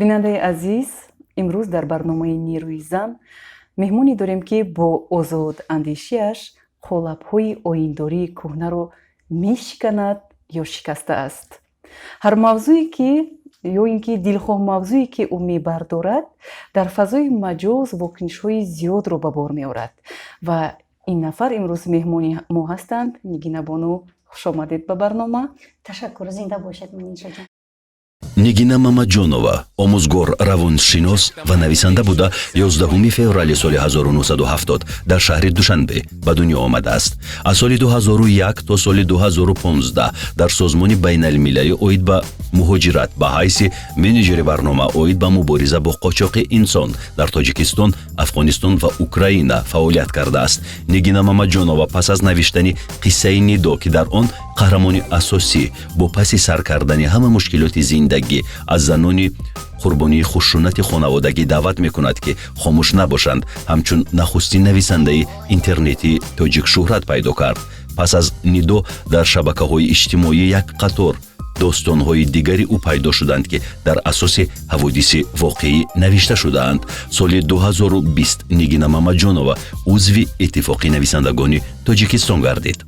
бинандаи азиз, имрӯз дар барномаи Нерӯи зан меҳмоне дорем, ки бо озодандешиаш қолабҳои оиндории кӯҳнаро мешиканад ё шикастааст. Ҳар мавзӯе ки ё ин ки дилхоҳ мавзӯе ки ӯ мебардорад, дар фазои маҷоз вокунишҳои зиёдро ба бор меорад. Ва ин нафар имрӯз меҳмони мо ҳастанд. Нигина Бону, хушомадед ба барнома. Ташаккур, зинда бошед Манижа ҷон. нигина мамаҷонова омӯзгор равоншинос ва нависанда буда 11 феврали соли 1970 дар шаҳри Душанбе ба дунё омадааст. аз соли 2001 то соли 2015 дар созмони байналмилалӣ оид ба муҳоҷират ба ҳайси менеҷери барнома оид ба мубориза бо қочоқи инсон дар Тоҷикистон, Афғонистон ва Украина фаъолият кардааст. нигина мамаҷонова пас аз навиштани қиссаи Нидо, ки дар он қаҳрамони асосӣ бо паси сар кардани ҳама мушкилоти зиндагӣ аз занони қурбонии хушунати хонаводагӣ даъват мекунад, ки хомӯш набошанд, ҳамчун нахустин нависандаи интернети тоҷик шӯҳрат пайдо кард. пас аз Нидо дар шабакаҳои иҷтимоӣ як қатор достонҳои дигари ӯ пайдо шуданд, ки дар асоси ҳаводиси воқеӣ навишта шудаанд. соли 2020 нигина мамаҷонова узви иттифоқи нависандагони Тоҷикистон гардид.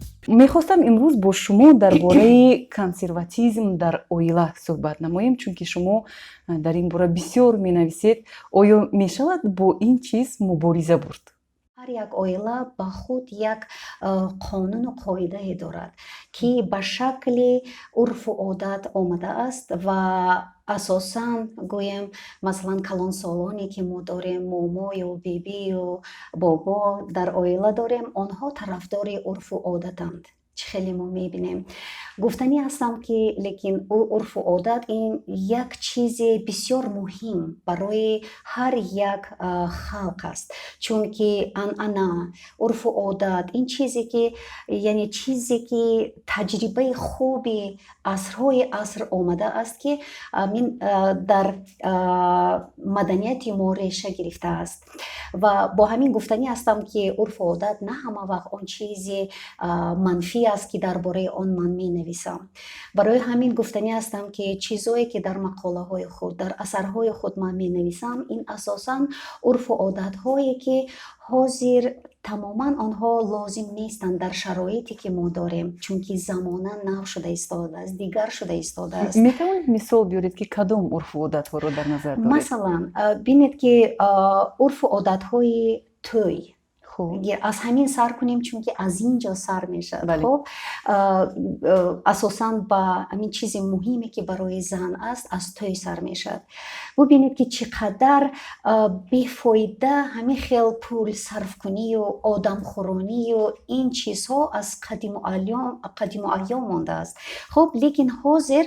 мехостам имрӯз бо шумо дар бораи консерватизм дар оила суҳбат намоем, чунки шумо дар ин бора бисёр менависед. оё мешавад бо ин чиз мубориза бурд? ҳар як оила ба худ як қонуну қоидае дорад, ки ба шакли урфу одат омадааст ва асосан гӯем масалан калонсолоне ки мо дорем, момо ё бебӣ ё бобо дар оила дорем, онҳо тарафдори урфу одатанд. чӣ хеле мо мебинем. гуфтанӣ ҳастам, ки лекин урфу одат ин як чизи бисёр муҳим барои ҳар як халқ аст, чунки анъана, урфу одат ин чизе ки яъне чизе ки таҷрибаи хуби асрҳои аср омадааст, ки дар маданияти мо реша гирифтааст. ва бо ҳамин гуфтанӣ ҳастам, ки урфу одат на ҳама вақт он чизи манфӣ аст, ки дар бораи он ман менависам. барои ҳамин гуфтанӣ ҳастам, ки чизое ки дар мақолаҳои худ, дар асарҳои худ ман менависам, ин асосан урфу одатҳое ки ҳозир тамоман онҳо лозим нестанд дар шароите ки мо дорем, чунки замона нав шуда истодааст, дигар шуда истодааст. метавонед мисол биёред, ки кадом урфу одатҳоро дар назар доред? масалан бинед, ки урфу одатҳои тӯй аз ҳамин сар кунем, чунки аз инҷо сар мешад. хоб асосан ба ҳамин чизи муҳиме ки барои зан аст, аз тӯй сар мешад. бубинед ки чӣ қадар бефоида ҳамин хел пул сарфкунию одамхӯронию ин чизҳо аз қадиму айём мондааст. хоб лекин ҳозир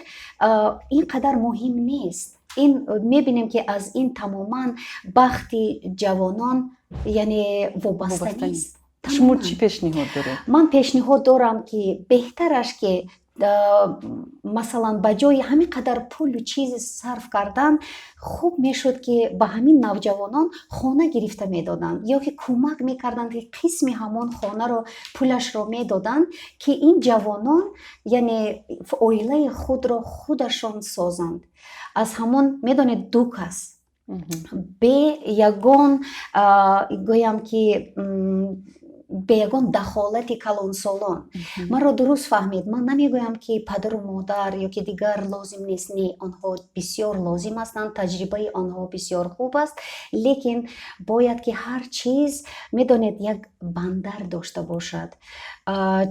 ин қадар муҳим нест. ин мебинем, ки аз ин тамоман бахти ҷавонон яъне вобаста нест. шумо чӣ пешниҳод доред? ман пешниҳод дорам, ки беҳтараш ки масалан ба ҷои ҳамин қадар пулу чизи сарф кардан, хуб мешуд, ки ба ҳамин навҷавонон хона гирифта медоданд ё ки кӯмак мекарданд, ки қисми ҳамон хонаро пулашро медоданд, ки ин ҷавонон яъне оилаи худро худашон созанд. аз ҳамон медонед ду кас бе ягон гӯям, ки бе ягон дахолати калонсолон. маро дуруст фаҳмед, ман намегӯям, ки падару модар ё ки дигар лозим нест. не, онҳо бисёр лозим ҳастанд, таҷрибаи онҳо бисёр хуб аст, лекин бояд, ки ҳар чиз медонед як бандар дошта бошад,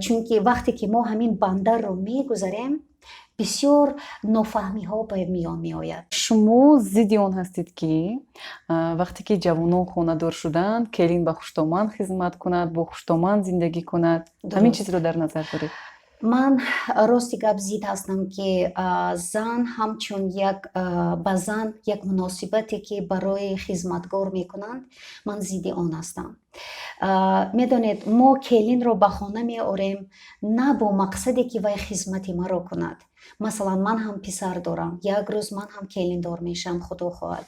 чунки вақте ки мо ҳамин бандарро мегузарем, бисёр нофаҳмиҳо ба миён меояд. шумо зидди он ҳастед, ки вақте ки ҷавонон хонадор шуданд, келин ба хуштоманд хизмат кунад, бо хуштоманд зиндагӣ кунад. ҳамин чизро дар назар доред? ман рости гап зид ҳастам, ки зан ҳамчун ба зан як муносибате ки барои хизматгор мекунанд, ман зидди он ҳастам. медонед, мо келинро ба хона меорем на бо мақсаде ки вай хизмати маро кунад. масалан ман ҳам писар дорам, як рӯз ман ҳам келиндор мешам, худо хоҳад,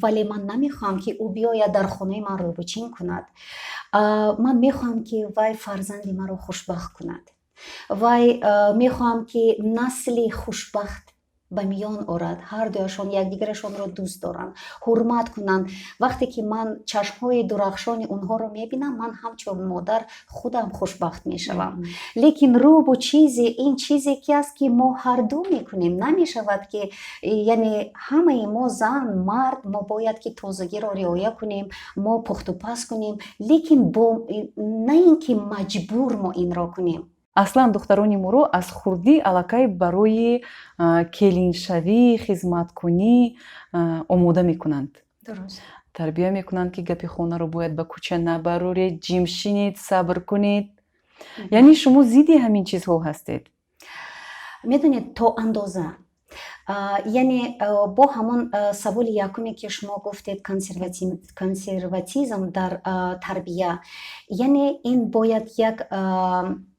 вале ман намехоҳам, ки ӯ биёяд дар хонаи ман рӯбучин кунад. ман мехоҳам, ки вай фарзанди маро хушбахт кунад. вай мехоҳам, ки насли хушбахт ба миён орад, ҳардуяшон якдигарашонро дӯст доранд, ҳурмат кунанд. Вақте ки ман чашмҳои дурахшони онҳоро мебинам, ман ҳамчун модар худам хушбахт мешавам. Лекин рӯбу чизе ин чизе ки аст ки мо ҳарду мекунем. Намешавад ки яъне ҳамаи мо зан, мард мо бояд ки тозагирориоя кунем, мо пухтупаз кунем, лекин на ин ки маҷбур мо инро кунем. аслан духтарони моро аз хурдӣ аллакай барои келиншавӣ, хизматкунӣ омода мекунанд. Дуруст. тарбия мекунанд ки гапи хонаро бояд ба кӯча набароред, ҷимшинед, сабр кунед. яъне шумо зидди ҳамин чизҳо ҳастед. медонед то андоза, яъне бо ҳамон саволи якуме ки шумо гуфтед, консерватизм дар тарбия, яъне ин бояд як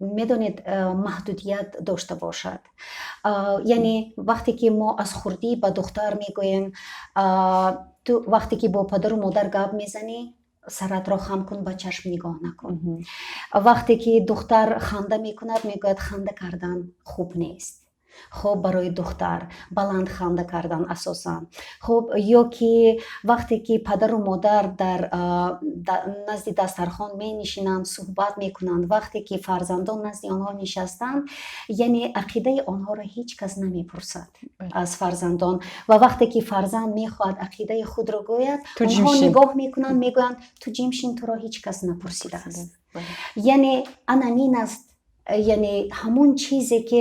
медонед маҳдудият дошта бошад. Яъне вақте ки мо аз хурдӣ ба духтар мегӯем, ту вақте ки бо падару модар гап мезанӣ, саратро хам кун, ба чашм нигоҳ накун. вақте ки духтар ханда мекунад, мегӯяд ханда кардан хуб нест. хуб барои духтар баланд ханда кардан асосан. хуб ё ки вақте ки падару модар дар назди дастархон менишинанд, суҳбат мекунанд, вақте ки фарзандон назди онҳо нишастанд, яъне ақидаи онҳоро ҳеҷ кас намепурсад аз фарзандон. ва вақте ки фарзанд мехоҳад ақидаи худро гӯяд, онҳо нигоҳ мекунанд, мегӯянд ту ҷимшин, туро ҳеҷ кас напурсидааст. яъне анамин аст, яъне ҳамон чизе ки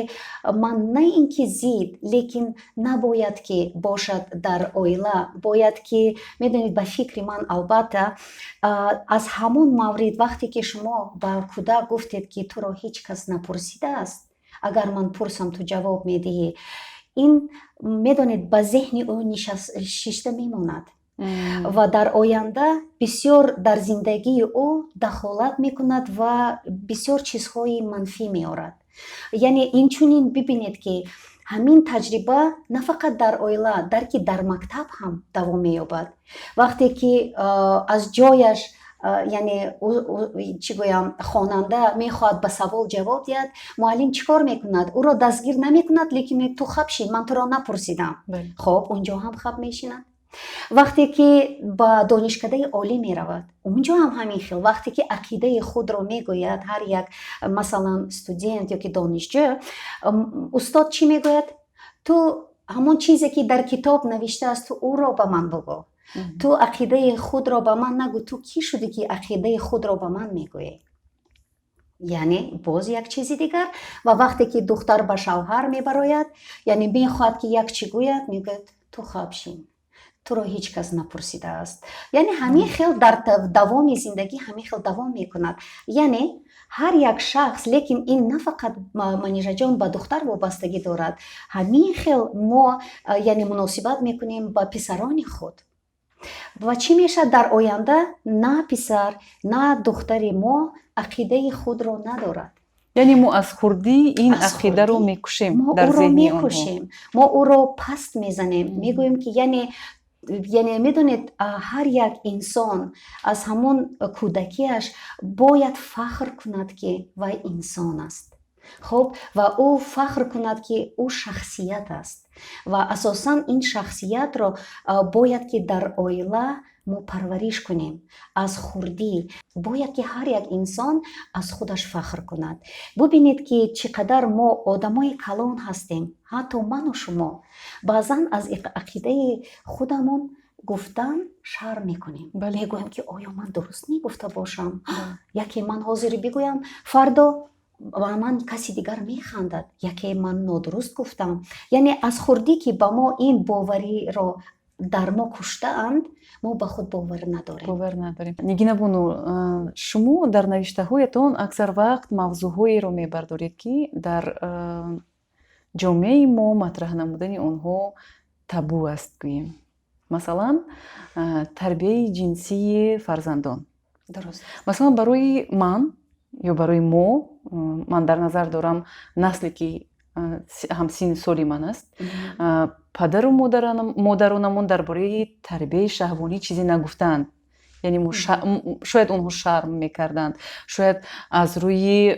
ман на ин ки зид, лекин набояд ки бошад дар оила, бояд ки медонед ба фикри ман албатта аз ҳамон маврид вақте ки шумо ба кӯдак гуфтед ки туро ҳеҷ кас напурсидааст, агар ман пурсам ту ҷавоб медиҳӣ, ин медонед ба зеҳни ӯ нишиста мемонад. ва дар оянда бисёр дар зиндагии ӯ дахолат мекунад ва бисёр чизҳои манфӣ меорад. яъне инчунин бибинед ки ҳамин таҷриба на фақат дар оила, балки дар мактаб ҳам давом меёбад. вақте ки аз ҷояш яъне чӣ гӯям хонанда мехоҳад ба савол ҷавоб диҳад, муаллим чӣ кор мекунад? Ӯро дастгир намекунад, лекин ту хаб шин, ман туро напурсидам. хоб онҷо ҳам хаб мешинад. вақте ки ба донишкадаи олӣ меравад, онҷо ҳам ҳамин хел. вақте ки ақидаи худро мегӯяд ҳар як масалан студент ё ки донишҷӯ, устод чӣ мегӯяд? ту ҳамон чизе ки дар китоб навиштааст, ту ӯро ба ман бугӯ. ту ақидаи худро ба ман нагӯ. ту кӣ шудӣ ки ақидаи худро ба ман мегӯӣ? яъне боз як чизи дигар. ва вақте ки духтар ба шавҳар мебарояд, яъне мехоҳад ки як чӣ гӯяд, мегӯяд ту хаб шин, туро ҳеҷ кас напурсидааст. яъне ҳамин хел дар давоми зиндагӣ ҳамин хел давом мекунад. яъне ҳар як шахс, лекин ин на фақат манижаҷон ба духтар вобастагӣ дорад. ҳамин хел мо яъне муносибат мекунем ба писарони худ. ва чӣ мешавад дар оянда? на писар, на духтари мо ақидаи худро надорад. яъне мо аз хурдӣ ин ақидаро мекушем, дар зеҳни онҳо мо ӯро паст мезанем. мегӯем ки яъне медонед ҳар як инсон аз ҳамон кӯдакиаш бояд фахр кунад ки вай инсон аст. хуб ва ӯ фахр кунад ки ӯ шахсият аст. ва асосан ин шахсиятро бояд ки дар оила мо парвариш кунем. аз хурдӣ бояд ки ҳар як инсон аз худаш фахр кунад. бубинед ки чӣ қадар мо одамои калон ҳастем, ҳатто ману шумо баъзан аз ақидаи худамон гуфтан шарм мекунем. мегӯем ки оё ман дуруст мегуфта бошам? яке ман ҳозири бигӯям, фардо ба ман каси дигар механдад, яке ман нодуруст гуфтам. яъне аз хурдӣ ки ба мо ин бовариро дар мо куштаанд, мо ба худ бовар надорем. нигина бону, шумо дар навиштаҳоятон аксар вақт мавзӯъҳоеро мебардоред ки дар ҷомеаи мо матраҳ намудани онҳо табу аст гӯем. масалан тарбияи ҷинсии фарзандон. дуруст. масалан барои ман ё барои мо, ман дар назар дорам насле ки ҳамсини соли ман аст, падару модаронамон дар бораи тарбияи шаҳвонӣ чизе нагуфтаанд. یعنی شاید اونها شرم میکردند، شاید از روی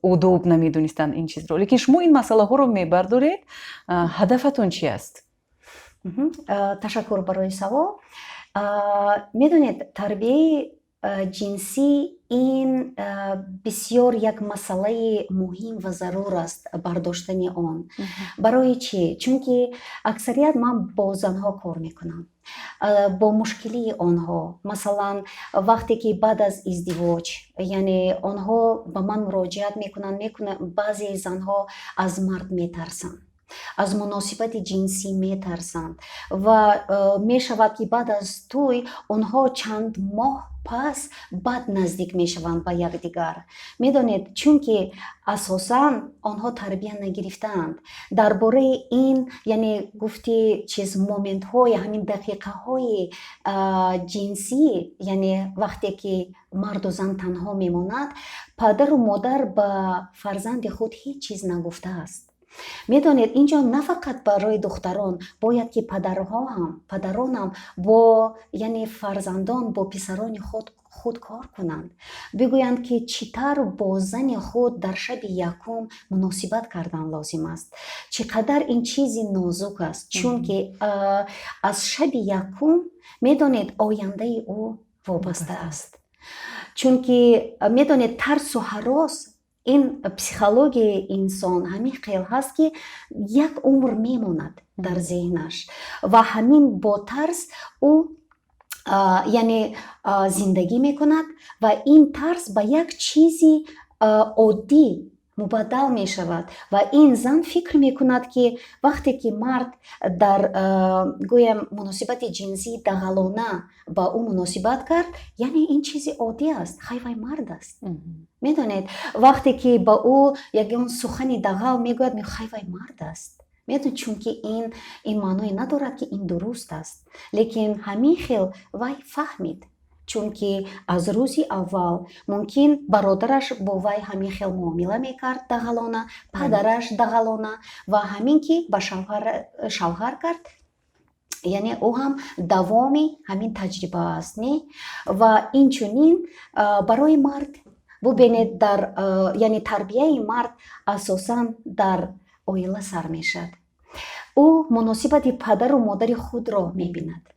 ادب نمیدونستند این چیز رو. لیکن شما این مسئله ها رو میبردارید، هدفتون چی است؟ تشکر برای سوال. میدونید تربیت جنسی این بسیار یک مسئله مهم و ضرور است برداشتن آن. برای چی؟ چون که اکثریت من با زنها کار میکنم، با مشکلی آنها، مثلا وقتی که بعد از ازدواج یعنی آنها به من مراجعت میکنن، بعضی زنها از مرد میترسند، از مناسبت جنسی میترسند و میشود که بعد از توی آنها چند ماه پس بعد نزدیک میشوند به یکدیگر. میدانید چون که اساساً آنها تربیت نگرفتند درباره این، یعنی گفتی چیز مومنت های، همین دقیقه های جنسی، یعنی وقتی که مرد و زن تنها میماند، پدر و مادر به فرزند خود هیچ چیز نگفته است. میدانید اینجا نه فقط برای دختران، باید که پدران هم با یعنی فرزندان با پسران خود کار کنند، بگویند که چطور با زن خود در شب یکم مناسبت کردن لازم است، چقدر این چیزی نازک است، چون که از شب یکم میدانید آینده او وابسته است. چون که میدانید ترس و هراس این پسیکولوژی انسان همین خیال هست که یک عمر میماند در ذهنش و همین با ترس او یعنی زندگی میکند و این ترس به یک چیزی عادی مبدل می شود و این زن فکر می کند که وقتی که مرد در گویم مناسبت جنسی دغلانه با او مناسبت کرد، یعنی این چیزی عادی است، خیلی مرد است. میدونید وقتی که با او یک سخنی دغل میگوید، می خیلی مرد است. میدونید چون که این معنی ندارد که این درست است، لیکن همین خیل وی فهمید، چون که از روزی اول ممکن برادرش با وی همین خیل معامله میکرد دغلانه، پدرش دغلانه و همین که به شوهر کرد، یعنی او هم دوامی همین تجربه است نه؟ و اینچنین برای مرد ببینید در یعنی تربیه مرد اساساً در اویله سر میشد. او مناسبت پدر و مادر خود را میبیند،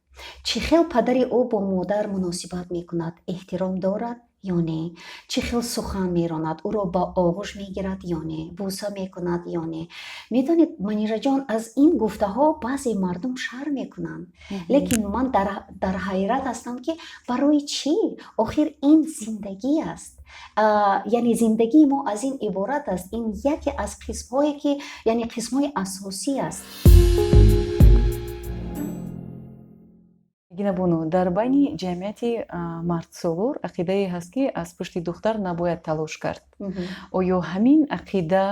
چه خیل پدر او با مادر مناسبت میکند، احترام دارد یا نه، چه خیل سخن میراند، او را با آغوش میگیرد یا نه، بوسه میکند یا نه. میدانید منیژه جان، از این گفته ها بعضی مردم شرم میکنند، لیکن من در حیرت هستم که برای چی؟ آخر این زندگی است. یعنی زندگی ما از این عبارت است. این یکی از قسم‌هایی که یعنی قسم‌های اساسی است. گینابونو در بین جمعیت мардсолор ақидае ҳаст ки аз пушти духтар набояд талош кард. оё ҳамин ақида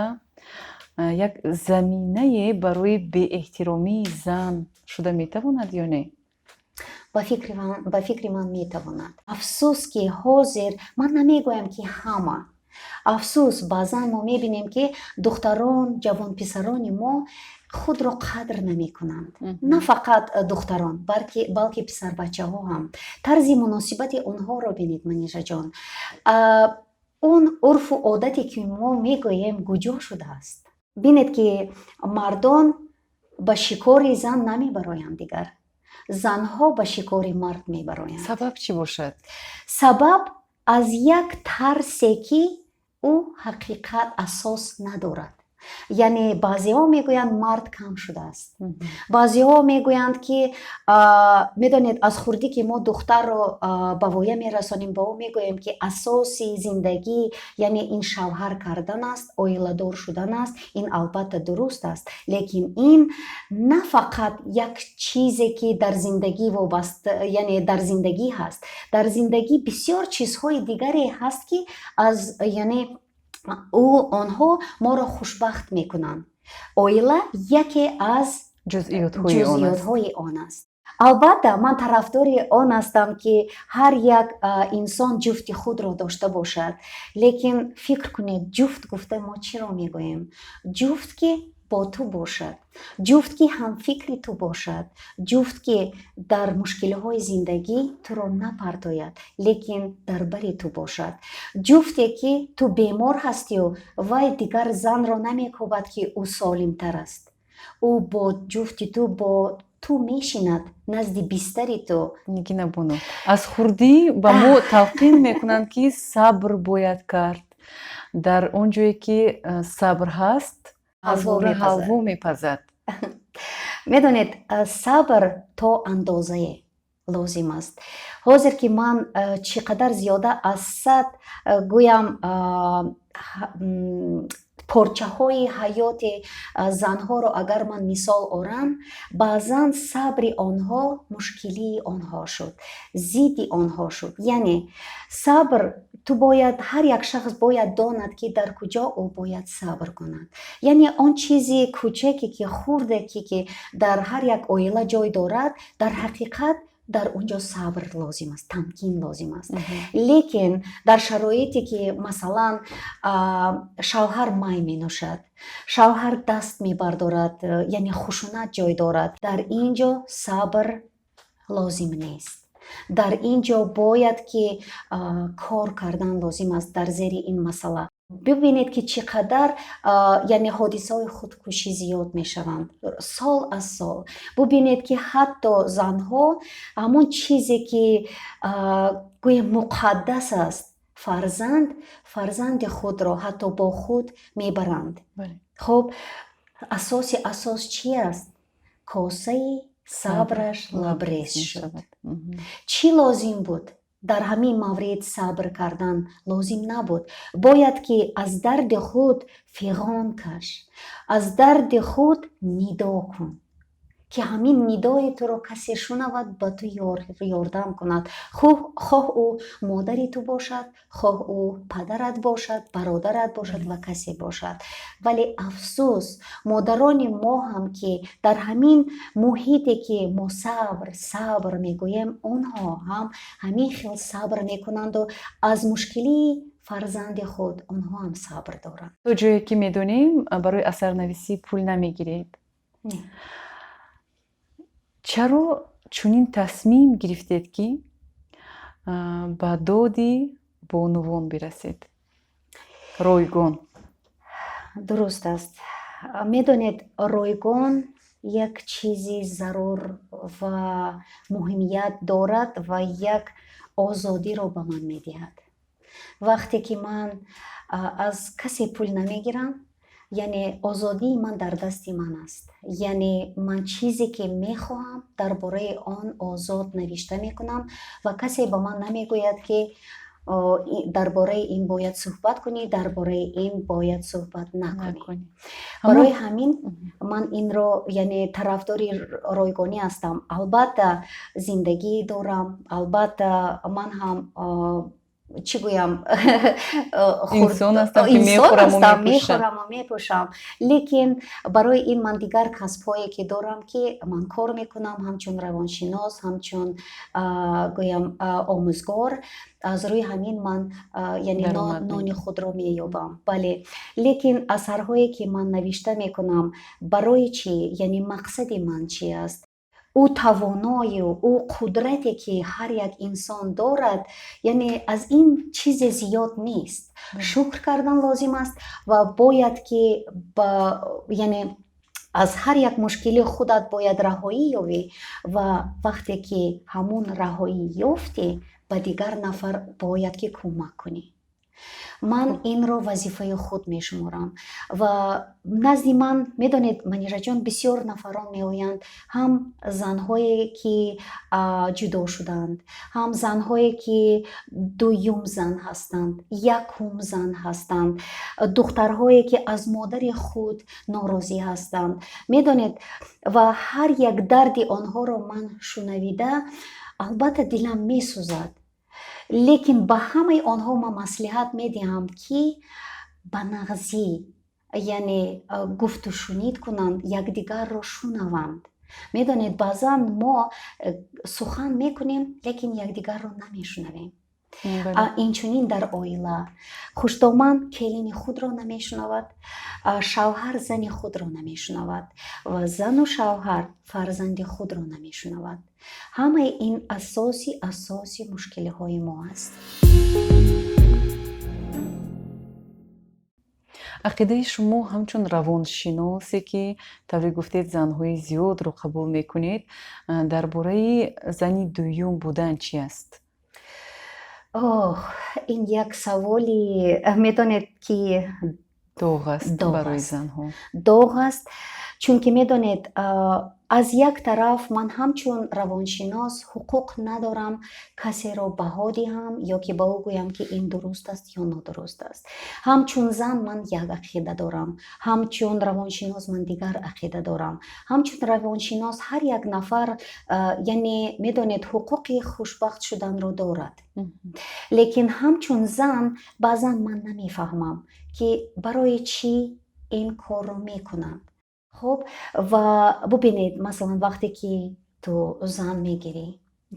як заминае барои беэҳтиромии зан шуда метавонад ё не? ба фикри ман метавонад. афсӯс ки ҳозир ман намегӯям ки ҳама, афсӯс баъзан мо мебинем ки духтарон, ҷавонписарони мо худро қадр намекунанд. Не фақат духтарон, балки писарбачаҳо ҳам. тарзи муносибати онҳоро бинед манижа ҷон. он урфу одате ки мо мегӯем гуҷо шудааст. бинед ки мардон ба шикори зан намебароянд дигар. занҳо ба шикори мард мебароянд. сабаб чӣ бошад? сабаб аз як тарсе ки ӯ ҳақиқат асос надорад. یعنی بعضی‌ها میگویند مرد کم شده است. بعضی‌ها میگویند که میدونید از خوردی که ما دختر رو به وایه میرسانیم، با او میگوییم که اساس زندگی یعنی این شوهر کردن است، عائله دار شدن است. این البته درست است، لیکن این نه فقط یک چیزی که در زندگی وابسته یعنی در زندگی هست. در زندگی بسیار چیزهای دیگری هست که از یعنی آنها ما را خوشبخت میکنند. عائله یکی از جزئیات‌های آن است. البته من طرفدار آن هستم که هر یک انسان جفت خود را داشته باشد، لیکن فکر کنید جفت گفته ما چی را میگوییم؟ جفت که با تو باشد، جفت که هم فکر تو باشد، جفت که در مشکل های زندگی تو رو نپرداید لیکن در بر تو باشد، جفتی که تو بیمار هستی و وای دیگر زن را نمیکوبد که او سالم تر است، او با جفتی تو با تو میشیند نزد بیستری تو. Нигина Боно. Аз хурдӣ ба мо талқин мекунанд, ки сабр бояд кард. Дар он ҷое ки сабр ҳаст, ҳазора ҳалво мепазад. медонед сабр то андозае лозим аст. ҳозир ки ман чӣ қадар зиёда аз 100 гӯям порчаҳои ҳаёти занҳоро агар ман мисол орам, баъзан сабри онҳо мушкилии онҳо шуд, зидди онҳо шуд. яъне сабр ту бояд, ҳар як шахс бояд донад ки дар куҷо ӯ бояд сабр кунад. яъне он чизи кӯчаке ки хурде ки дар ҳар як оила ҷой дорад, дар ҳақиқат дар онҷо сабр лозим аст, тамкин лозим аст. лекин дар шароите ки масалан шавҳар май менӯшад, шавҳар даст мебардорад, яъне хушунат ҷой дорад, дар ин ҷо сабр лозим нест. дар ин ҷо бояд ки кор кардан лозим аст дар зери ин масъала. бибинед ки чӣ қадар яъне ҳодисаҳои худкушӣ зиёд мешаванд сол аз сол. бибинед ки ҳатто занҳо ҳамон чизе ки гӯям муқаддас аст, фарзанди худро ҳатто бо худ мебаранд. хуб асоси асос чӣ аст? косаи сабраш лабрез шуд. чӣ лозим буд? дар ҳамин маврид сабр кардан лозим набуд. бояд ки аз дарди худ фиғон каш, аз дарди худ нидо кун, ки ҳамин нидои туро касе шунавад, ба ту ёрдам кунад. хоҳ ӯ модари ту бошад, хоҳ ӯ падарат бошад, бародарат бошад ва касе бошад. вале афсӯс, модарони мо ҳам ки дар ҳамин муҳите ки мо сабр мегӯем, онҳо ҳам ҳамин хел сабр мекунанду аз мушкилии фарзанди худ онҳо ҳам сабр доранд. то ҷое ки медонем барои асарнависӣ пул намегиред. чаро чунин тасмим гирифтед ки ба доди бонувон бирасед? ройгон. дуруст аст. медонед, ройгон як чизи зарур ва муҳимият дорад ва як озодиро ба ман медиҳад. вақте ки ман аз касе пул намегирам, яъне озодии ман дар дасти ман аст. яъне ман чизе ки мехоҳам дар бораи он озод навишта мекунам ва касе ба ман намегӯяд ки дар бораи ин бояд суҳбат кунӣ, дар бораи ин бояд суҳбат накунӣ. барои ҳамин ман инро яъне тарафдори ройгонӣ ҳастам. албатта зиндагӣ дорам, албатта ман ҳам чӣ гӯям инсон ҳастам ки мехӯраму мепӯшам. лекин барои ин ман дигар касбҳое ки дорам ки ман кор мекунам, ҳамчун равоншинос, ҳамчун гӯям омӯзгор. аз рӯи ҳамин ман яъне нони худро меёбам. бале, лекин асарҳое ки ман навишта мекунам барои чӣ? яъне мақсади ман чӣ аст? ӯ тавоною ӯ қудрате ки ҳар як инсон дорад, яъне аз ин чизе зиёд нест. шукр кардан лозим аст ва бояд ки яъне аз ҳар як мушкили худат бояд раҳоӣ ёбӣ ва вақте ки ҳамун раҳоӣ ёфтӣ, ба дигар нафар бояд ки кӯмак кунӣ. ман инро вазифаи худ мешуморам ва назди ман медонед манижаҷон бисёр нафарон меоянд, ҳам занҳое ки ҷудо шуданд, ҳам занҳое ки дуюм зан ҳастанд, якум зан ҳастанд, духтарҳое ки аз модари худ норозӣ ҳастанд. медонед, ва ҳар як дарди онҳоро ман шунавида албатта дилам месӯзад. лекин ба ҳамаи онҳо ман маслиҳат медиҳам ки ба нағзӣ, яъне гуфту шунид кунанд, якдигарро шунаванд. медонед, баъзан мо сухан мекунем, лекин якдигарро намешунавем. инчунин дар оила хушдоман келини худро намешунавад, шавҳар зани худро намешунавад ва зану шавҳар фарзанди худро намешунавад. ҳамаи ин асоси мушкилиҳои мо аст. ақидаи шумо ҳамчун равоншиносе ки тавре гуфтед занҳои зиёдро қабул мекунед, дар бораи зани дуюм будан чи аст? ин як саволи медонед ки доғ аст доғ барои аст. занҳо. доғ аст, чунки медонед аз як тараф ман ҳамчун равоншинос ҳуқуқ надорам касеро баҳо диҳам ё ки ба ӯ гӯям ки ин дуруст аст ё нодуруст аст. ҳамчун зан ман як ақида дорам, ҳамчун равоншинос ман дигар ақида дорам. ҳамчун равоншинос ҳар як нафар яъне медонед ҳуқуқи хушбахт шуданро дорад. лекин ҳамчун зан баъзан ман намефаҳмам ки барои чӣ ин корро мекунанд. хуб, ва бубинед масалан вақте ки ту зан мегирӣ,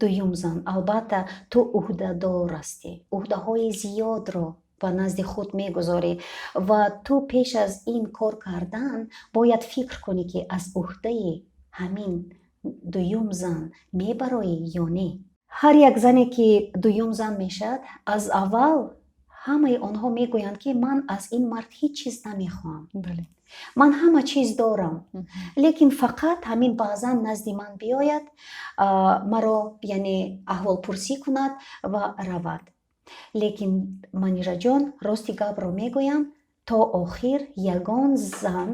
дуюм зан, албатта ту уҳдадор ҳастӣ, уҳдаҳои зиёдро ба назди худ мегузорӣ ва ту пеш аз ин кор кардан бояд фикр кунӣ ки аз уҳдаи ҳамин дуюм зан мебароӣ ё не. ҳар як зане ки дуюм зан мешавад, аз аввал ҳамаи онҳо мегӯянд ки ман аз ин мард ҳеҷ чиз намехоҳам. Бале. ман ҳама чиз дорам, лекин фақат ҳамин баъзан назди ман биёяд, маро яъне аҳволпурсӣ кунад ва равад. лекин манижаҷон рости гапро мегӯям, то охир ягон зан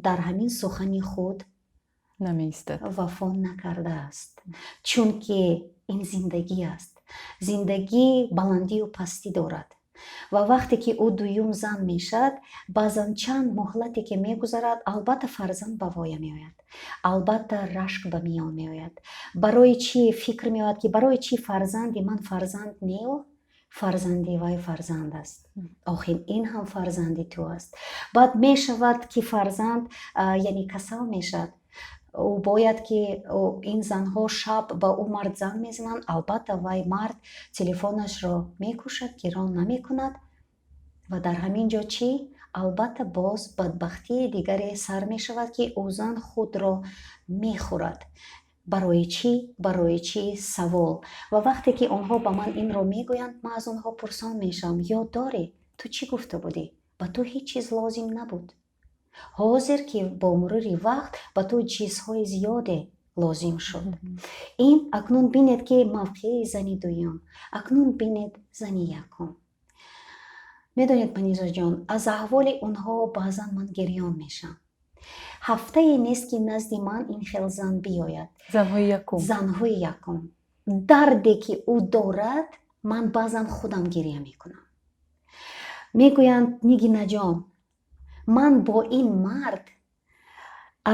дар ҳамин сухани худ намеистад. вафо накардааст, чунки ин зиндагӣ аст. Зиндагӣ баландию пастӣ дорад ва вақте ки ӯ дуюм зан мешавад, баъзан чанд муҳлате ки мегузарад, албатта фарзанд ба воя меояд, албатта рашк ба миён меояд. Барои чӣ фикр меояд ки барои чӣ фарзанди ман фарзанд неё? фарзанди вай фарзанд аст. охир ин ҳам фарзанди ту аст. баъд мешавад ки фарзанд яъне касал мешавад. ӯ бояд ки ин занҳо шаб ба ӯ мард занг мезананд, албатта вай мард телефонашро мекушад, гирон намекунад ва дар ҳамин ҷо чӣ? албатта боз бадбахтии дигаре сар мешавад ки ӯ зан худро мехӯрад. барои чӣ? барои чӣ савол. ва вақте ки онҳо ба ман инро мегӯянд, ман аз онҳо пурсон мешавам, ёд дорӣ ту чӣ гуфта будӣ? ба ту ҳеҷ чиз лозим набуд. ҳозир ки бо мурури вақт ба ту чизҳои зиёде лозим шуд. ин акнун бинед ки мавқеи зани дуюм, акнун бинед зани якум. медонед манизаҷон, аз аҳволи онҳо баъзан ман гирён мешам. ҳафтае нест ки назди ман ин хел зан биёяд. занҳои якум. дарде ки ӯ дорад, ман баъзан худам гирья мекунам. мегӯянд нигинаҷон, ман бо ин мард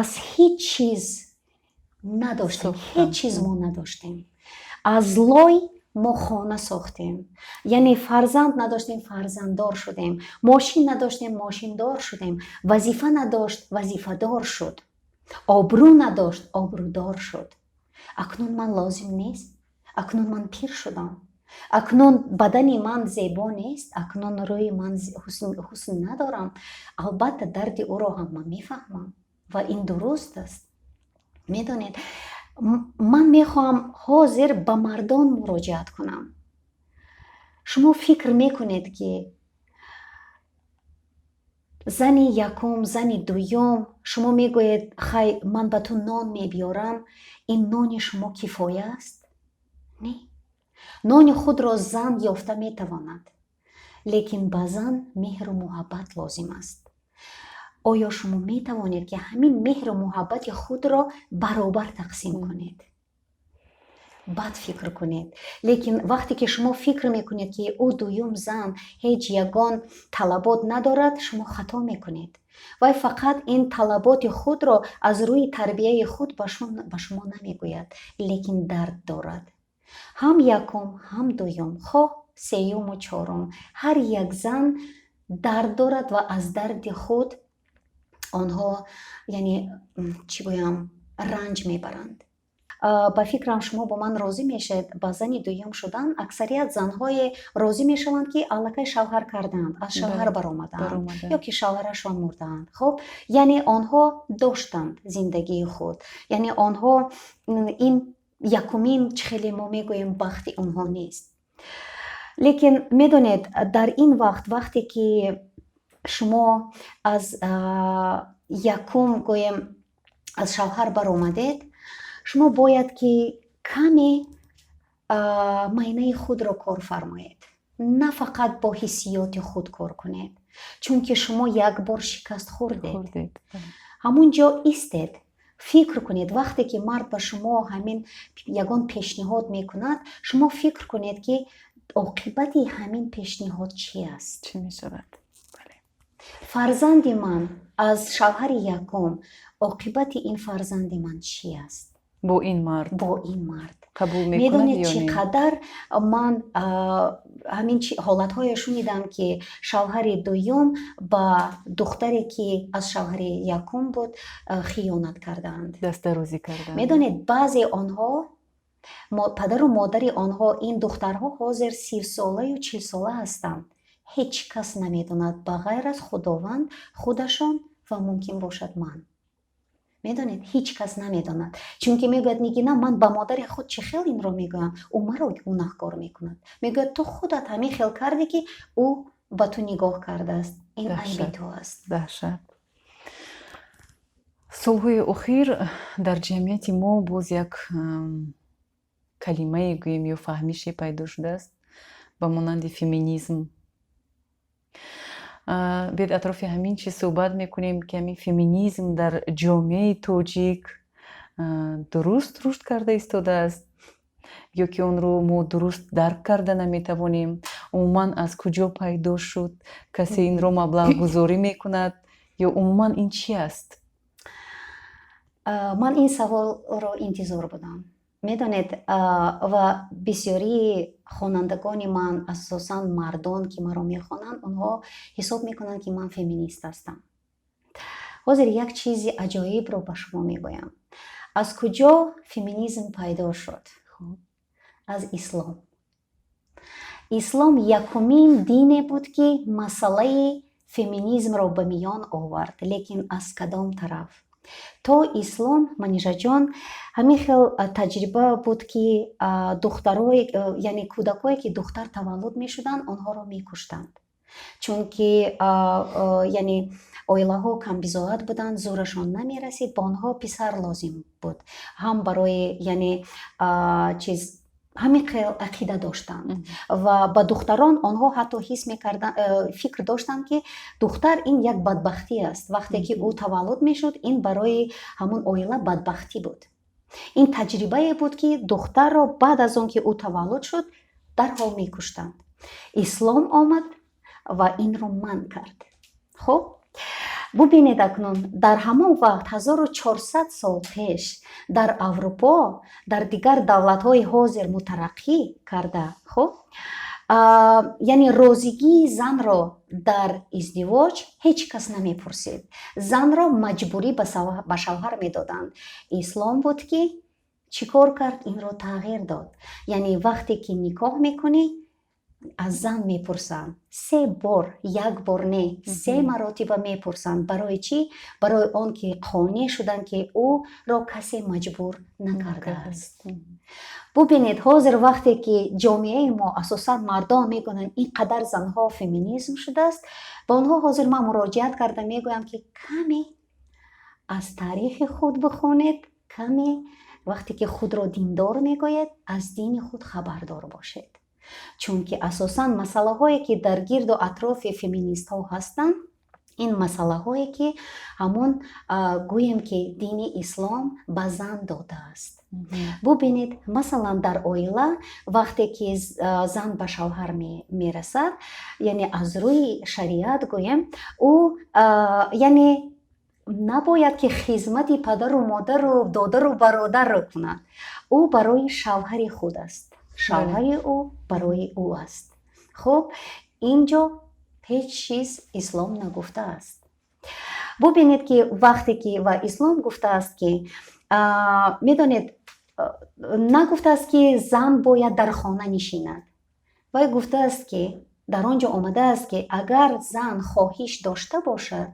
аз ҳеҷ чиз надоштем, ҳеҷ чиз мо надоштем. аз лой мо хона сохтем, яъне фарзанд надоштем, фарзанддор шудем, мошин надоштем, мошиндор шудем, вазифа надошт, вазифадор шуд, обрӯ надошт, обрӯдор шуд. акнун ман лозим нест, акнун ман пир шудам, акнун бадани ман зебо нест, акнун рӯи ман ҳусн надорам. албатта дарди ӯро ҳам ман мефаҳмам ва ин дуруст аст. медонед, ман мехоҳам ҳозир ба мардон муроҷиат кунам. шумо фикр мекунед ки зани якум, зани дуюм, шумо мегӯед хай ман ба ту нон мебиёрам, ин нони шумо кифоя аст? не. нони худро зан ёфта метавонад, лекин ба зан меҳру муҳаббат лозим аст. оё шумо метавонед ки ҳамин меҳру муҳаббати худро баробар тақсим кунед? баъд фикр кунед. лекин вақте ки шумо фикр мекунед ки ӯ дуюм зан ҳеҷ ягон талабот надорад, шумо хато мекунед. вай фақат ин талаботи худро аз рӯи тарбияи худ ба шумо намегӯяд, лекин дард дорад. ҳам якум, ҳам дуюм, хоҳ сеюму чорум, ҳар як зан дард дорад ва аз дарди худ онҳо яъне чӣ гӯям ранҷ мебаранд. ба фикрам шумо бо ман розӣ мешед ба зани дуюм шудан аксарият занҳое розӣ мешаванд ки аллакай шавҳар кардаанд аз шавҳар баромадаанд ё ки шавҳарашон мурдаанд. хуб яъне онҳо доштанд зиндагии худ, яъне онҳо ин якумин чӣ хеле мо мегӯем бахти онҳо нест. лекин медонед дар ин вақте ки шумо аз якум гӯем аз шавҳар баромадед, шумо бояд ки каме майнаи худро кор фармоед, на фақат бо ҳиссиёти худ кор кунед, чунки шумо як бор шикаст хӯрдед. ҳамун ҷо истед, фикр кунед. Вақте ки мард ба шумо ҳамин ягон пешниҳод мекунад, шумо фикр кунед ки оқибати ҳамин пешниҳод чӣ аст? чӣ мешавад? фарзанди ман аз шавҳари якум, оқибати ин фарзанди ман чӣ аст? бо ин мард қабул мекунад медонед ё чӣ не? қадар ман ҳамин ҳолатҳое шунидам ки шавҳари дуюм ба духтаре ки аз шавҳари якум буд хиёнат кардаанд. дастарӯзӣ кардан. медонед баъзе онҳо падару модари онҳо ин духтарҳо ҳозир 30 солаю 40 сола ҳастанд. ҳеҷ кас намедонад ба ғайр аз худованд, худашон ва мумкин бошад ман. медонед ҳеҷ кас намедонад, чунки мегӯяд мегина ман ба модари худ чӣ хел инро мегӯям, ӯ маро гунаҳкор мекунад. мегӯяд ту худат ҳамин хел карде ки ӯ ба ту нигоҳ кардааст, ин айби ту аст. даҳшат. солҳои охир дар ҷамъияти мо боз як калимае гӯем ё фаҳмише пайдо шудааст ба монанди феминизм. биед атрофи ҳамин чиз суҳбат мекунем ки ҳамин феминизм дар ҷомеаи тоҷик дуруст рушд карда истодааст ё ки онро мо дуруст дарк карда наметавонем. умуман аз куҷо пайдо шуд? касе инро маблағгузорӣ мекунад ё умуман ин чӣ аст? ман ин саволро интизор будам. медонед ва бисёрии хонандагони ман, асосан мардон ки маро мехонанд, онҳо ҳисоб мекунанд ки ман феминист ҳастам. ҳозир як чизи аҷоибро ба шумо мегӯям. аз куҷо феминизм пайдо шуд? аз ислом. ислом якумин дине буд ки масъалаи феминизмро ба миён овард. лекин аз кадом тараф? то ислом манижаҷон ҳамин хел таҷриба буд ки духтарои яъне кӯдакое ки духтар таваллуд мешуданд, онҳоро мекуштанд, чунки яъне оилаҳо камбизоат буданд, зӯрашон намерасид, ба онҳо писар лозим буд. ҳам барои яъне чиз ҳамин хел ақида доштанд ва ба духтарон онҳо ҳатто ҳис мекарданд, фикр доштанд ки духтар ин як бадбахтӣ аст. вақте ки ӯ таваллуд мешуд, ин барои ҳамун оила бадбахтӣ буд. ин таҷрибае буд ки духтарро баъд аз он ки ӯ таваллуд шуд, дарҳол мекуштанд. ислом омад ва инро манъ кард. хуб бубинед акнун дар ҳамон вақт 1400 сол пеш дар Аврупо, дар дигар давлатҳои ҳозир мутараққӣ карда, хуб яъне розигии занро дар издивоҷ ҳеҷ кас намепурсид. занро маҷбурӣ ба шавҳар медоданд. ислом буд ки чӣ кор кард? Инро тағйир дод. яъне вақте ки никоҳ мекунӣ, аз зан мепурсанд 3 бор, як бор не, 3 маротиба мепурсанд. барои чӣ? барои он ки қонеъ шуданд ки ӯро касе маҷбур накардааст. бубинед ҳозир вақте ки ҷомеаи мо асосан мардон мегӯянд ин қадар занҳо феминизм шудааст, ба онҳо ҳозир ман муроҷиат карда мегӯям ки каме аз таърихи худ бихонед, каме вақте ки худро диндор мегӯед, аз дини худ хабардор бошед. чунки асосан масъалаҳое ки дар гирду атрофи феминистҳо ҳастанд, ин масъалаҳое ки ҳамун гӯем ки дини ислом ба зан додааст. бубинед масалан дар оила вақте ки зан ба шавҳар мерасад, яъне аз рӯи шариат гӯем, ӯ яъне набояд ки хизмати падару модару додару бародарро кунад. ӯ барои шавҳари худ аст, шавҳари ӯ барои ӯ аст. хуб инҷо ҳеҷ чиз ислом нагуфтааст. бубинед ки вақте ки ва ислом гуфтааст ки медонед нагуфтааст ки зан бояд дар хона нишинад. вай гуфтааст ки дар он ҷо омадааст ки агар зан хоҳиш дошта бошад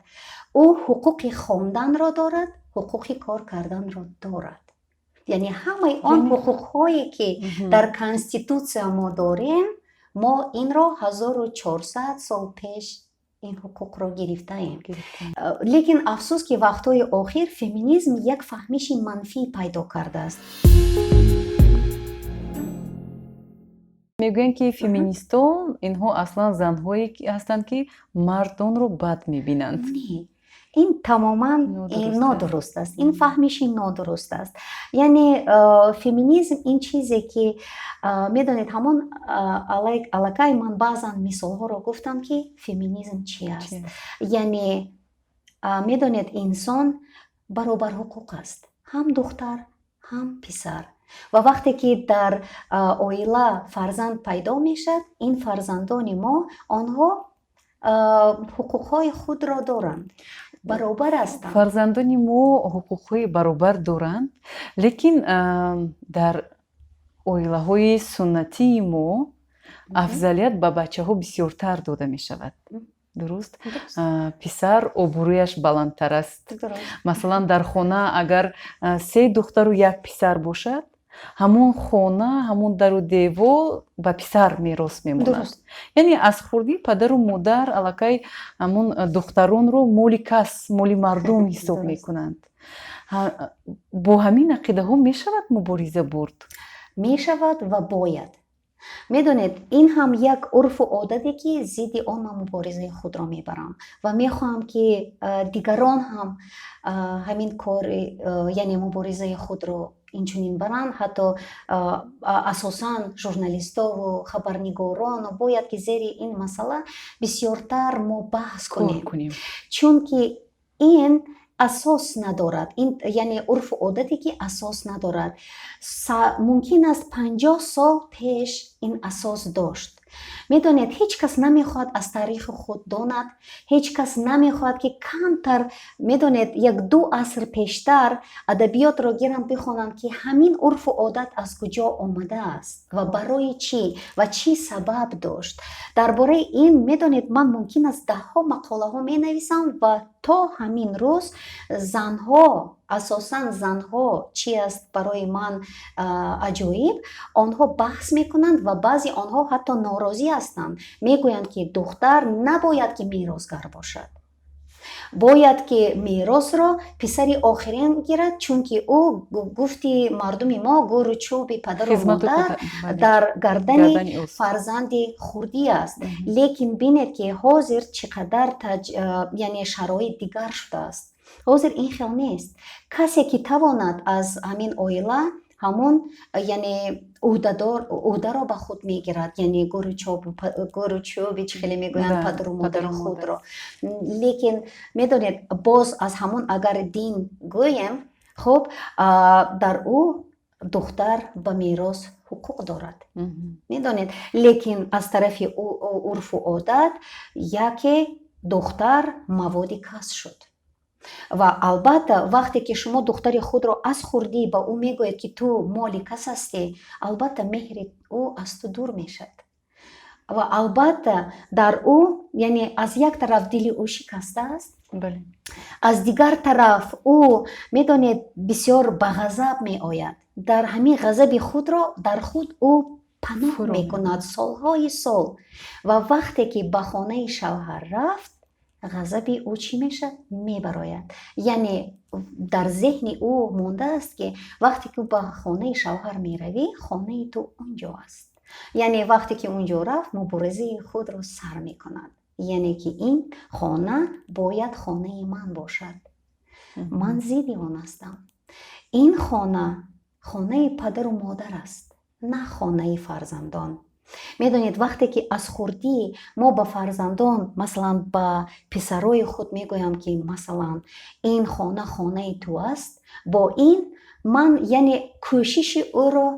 ӯ ҳуқуқи хонданро дорад, ҳуқуқи кор карданро дорад. яъне ҳамаи он ҳуқуқҳое ки дар конститутсия мо дорем, мо инро 1400 сол пеш ин ҳуқуқро гирифтаем. лекин афсӯс ки вақтҳои охир феминизм як фаҳмиши манфӣ пайдо кардааст. мегӯянд ки феминистон инҳо аслан занҳое ҳастанд ки мардонро бад мебинанд. Не, ин тамоман нодуруст аст. Ин фаҳмиши нодуруст аст. яъне феминизм ин чизе ки медонед ҳамон аллакай ман баъзан мисолҳоро гуфтам ки феминизм чӣ аст. яъне медонед инсон баробар ҳуқуқ аст. ҳам духтар, ҳам писар. ва вақте ки дар оила фарзанд пайдо мешад, ин фарзандони мо онҳо ҳуқуқҳои худро доранд. баробар ҳастанд. фарзандони мо ҳуқуқҳои баробар доранд, лекин дар оилаҳои суннатии мо афзалият ба бачаҳо бисёртар дода мешавад. дуруст? писар обрӯяш баландтар аст. масалан дар хона агар 3 духтару 1 писар бошад, ҳамон хона, ҳамон дару девор ба писар мерос мемонад. яъне аз хурди падару модар аллакай ҳамон духтаронро моли кас, моли мардум ҳисоб мекунанд. бо ҳамин ақидаҳо мешавад мубориза бурд? мешавад ва бояд. медонед ин ҳам як урфу одате ки зидди он ман муборизаи худро мебарам ва мехоҳам ки дигарон ҳам ҳамин кори яъне муборизаи худро инчунин баранд. ҳатто асосан журналистову хабарнигорон бояд ки зери ин масъала бисёртар мо баҳс кунем, чунки ин асос надорад. ин яъне урфу одате ки асос надорад. мумкин аст 50 сол пеш ин асос дошт. медонед ҳеҷ кас намехоҳад аз таърихи худ донад, ҳеҷ кас намехоҳад ки камтар медонед 1-2 аср пештар адабиётро гиранд бихонанд ки ҳамин урфу одат аз куҷо омадааст ва барои чӣ ва чӣ сабаб дошт. дар бораи ин медонед ман мумкин аст даҳҳо мақолаҳо менависам ва то ҳамин рӯз занҳо, асосан занҳо чӣ аст барои ман аҷоиб, онҳо баҳс мекунанд ва баъзи онҳо ҳатто норозӣ ҳастанд. мегӯянд ки духтар набояд ки меросгар бошад. бояд ки меросро писари охирин гирад, чунки ӯ гуфти мардуми мо гӯру чӯби падару модар дар гардани фарзанди хурдӣ аст. лекин бинед ки ҳозир чӣ қадар яъне шароит дигар шудааст. ҳозир ин хел нест. касе ки тавонад аз ҳамин оила ҳамон яъне ӯҳдаро ба худ мегирад, яъне гӯручӯби чӣ хеле мегӯянд падару модари худро. лекин медонед боз аз ҳамон агар дин гӯем, хуб дар ӯ духтар ба мерос ҳуқуқ дорад. медонед, лекин аз тарафи урфу одат яке духтар маводи касб шуд. ва албатта вақте ки шумо духтари худро аз хурдӣ ба ӯ мегӯед ки ту моли кас ҳастӣ, албатта меҳри ӯ аз ту дур мешавад. ва албатта дар ӯ яъне аз як тараф дили ӯ шикастааст, аз дигар тараф ӯ медонед бисёр ба ғазаб меояд. дар ҳамин ғазаби худро дар худ ӯ паноҳ мекунад солҳои сол. ва вақте ки ба хонаи шавҳар рафт, ғазаби ӯ чӣ мешад? мебарояд. яъне дар зеҳни ӯ мондааст ки вақте ки ба хонаи шавҳар меравӣ, хонаи ту онҷо аст. яъне вақте ки онҷо рафт, муборизаи худро сар мекунад. яъне ки ин хона бояд хонаи ман бошад. ман зидди он ҳастам. ин хона хонаи падару модар аст, на хонаи фарзандон. медонед вақте ки аз хурдӣ мо ба фарзандон, масалан ба писарои худ мегӯям ки масалан ин хона хонаи ту аст, бо ин ман яъне кӯшиши ӯро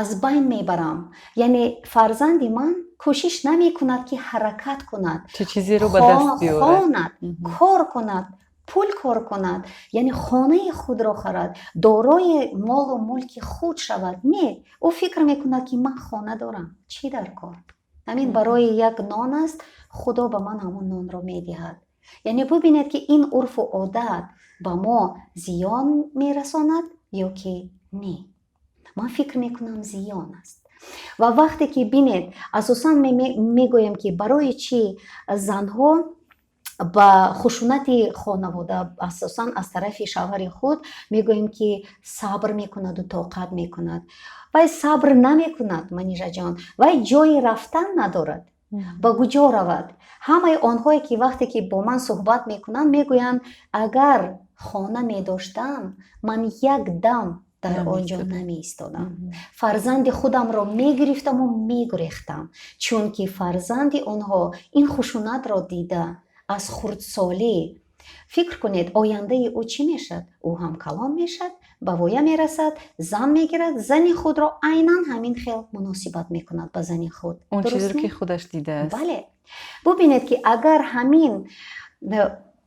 аз байн мебарам. яъне фарзанди ман кӯшиш намекунад ки ҳаракат кунад, чизеро ба даст биёрад, хонад, кор кунад, پول کار کند، یعنی خانه خود را خرد، دارای مال و ملک خود شود. نه، او فکر میکند که من خانه دارم، چی در کار؟ همین برای یک نان است، خدا به من همون نان را میدهد. یعنی ببینید که این عرف و عادت به ما زیان میرساند یا که نه. من فکر میکنم زیان است. و وقتی که بینید اساسا میگویم که برای چی زنها با خشونت خانواده اساسا از طرف شوهر خود میگویم که صبر میکند و طاقت میکند. وای صبر نمیکند منیژه جان، وای جای رفتن ندارد. با کجا رود؟ همه آنهایی که وقتی که با من صحبت میکنند میگویند اگر خانه میداشتم من یک دم در آنجا نمی ایستادم. فرزند خودم را می گرفتم و می گریختم، چون که فرزند آنها این خشونت را دیده از خردسالی. فکر کنید آینده او چی میشد؟ او هم کلام میشد، به وایه میرسد، زن میگیرد، زن خود را عیناً همین خیل مناسبت میکند به زن خود. اون چیزی که خودش دیده است. بله. ببینید که اگر همین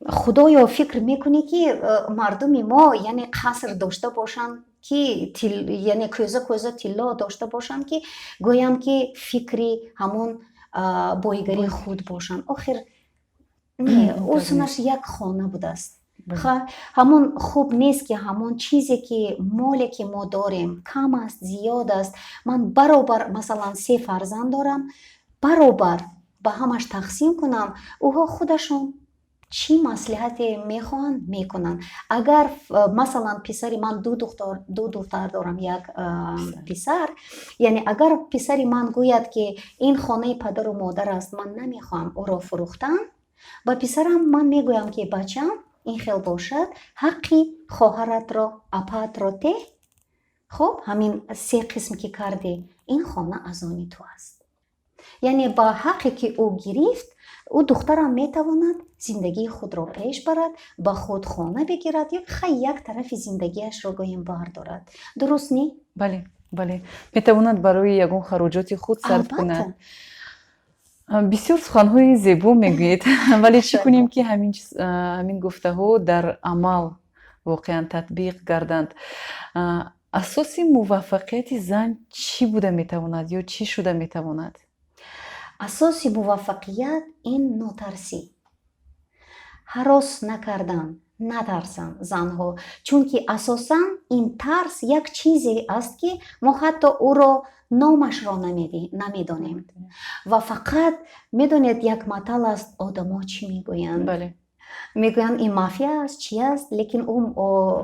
خدایا فکر میکنی که مردم ما یعنی قصر داشته باشند که یعنی کوزه طلا داشته باشند که گویم که فکری همون بایگری خود باشند. آخر نه، اصلاش یک خانه بوده است. همون خوب نیست که همون چیزی که مالی که ما داریم کم است زیاد است، من برابر مثلا 3 فرزند دارم، برابر به همش تقسیم کنم، اوها خودشون چی مصلحت میخوان میکنن. اگر مثلا پسری من دو دختر دارم، یک پسر، یعنی اگر پسری من گوید که این خانه پدر و مادر است، من نمیخوام او را فروختن، با پسرم من میگویم که بچم این خیل باشد، حقی خواهرت را اپات را ته، خب همین 3 قسم که کردی این خانه از آن تو است. یعنی با حقی که او گرفت او دخترم میتواند زندگی خود را پیش برد، با خود خانه بگیرد یا یک طرف زندگیش را گویم بردارد. درست نی؟ بله بله، میتواند برای یگان خراجات خود صرف کند. بسیار سخنهای زیبا میگویید، ولی چی کنیم که همین گفته ها در عمل واقعا تطبیق گردند. اساس موفقیت زن چی بوده میتواند یا چی شده میتواند؟ اساس موفقیت این نترسی، هراس نکردن، نترسن زنها، چون که اساسا این ترس یک چیزی است که ما حتی او را نامش را نمیدانیم و فقط میدونید یک مثل است، آدما چی میگویند؟ بله. میگویند این مافیا است، چی است، لیکن اون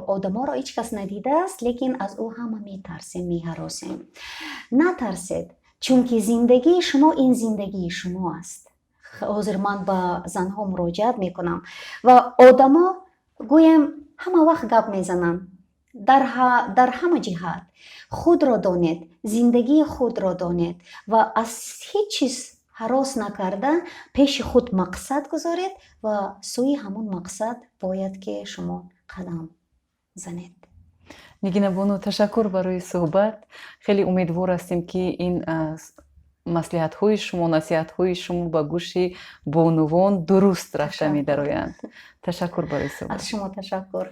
آدما را هیچ کس ندیده است، لیکن از او همه میترسیم، میهراسیم. نترسید، چون که زندگی شما این زندگی شما است. حاضر من با زنها مراجعت میکنم و آدما گویم همه وقت گپ میزنن در همه جهت. خود را دانید، زندگی خود را دانید و از هیچ چیز هراس نکرده پیش خود مقصد گذارید و سوی همون مقصد باید که شما قدم زنید. نگین بانو تشکر برای صحبت. خیلی امیدوار هستیم که این مصلحت های شما، نصیحت های شما با گوش بانوان درست رفته می درآیند. تشکر برای صحبت. از شما تشکر.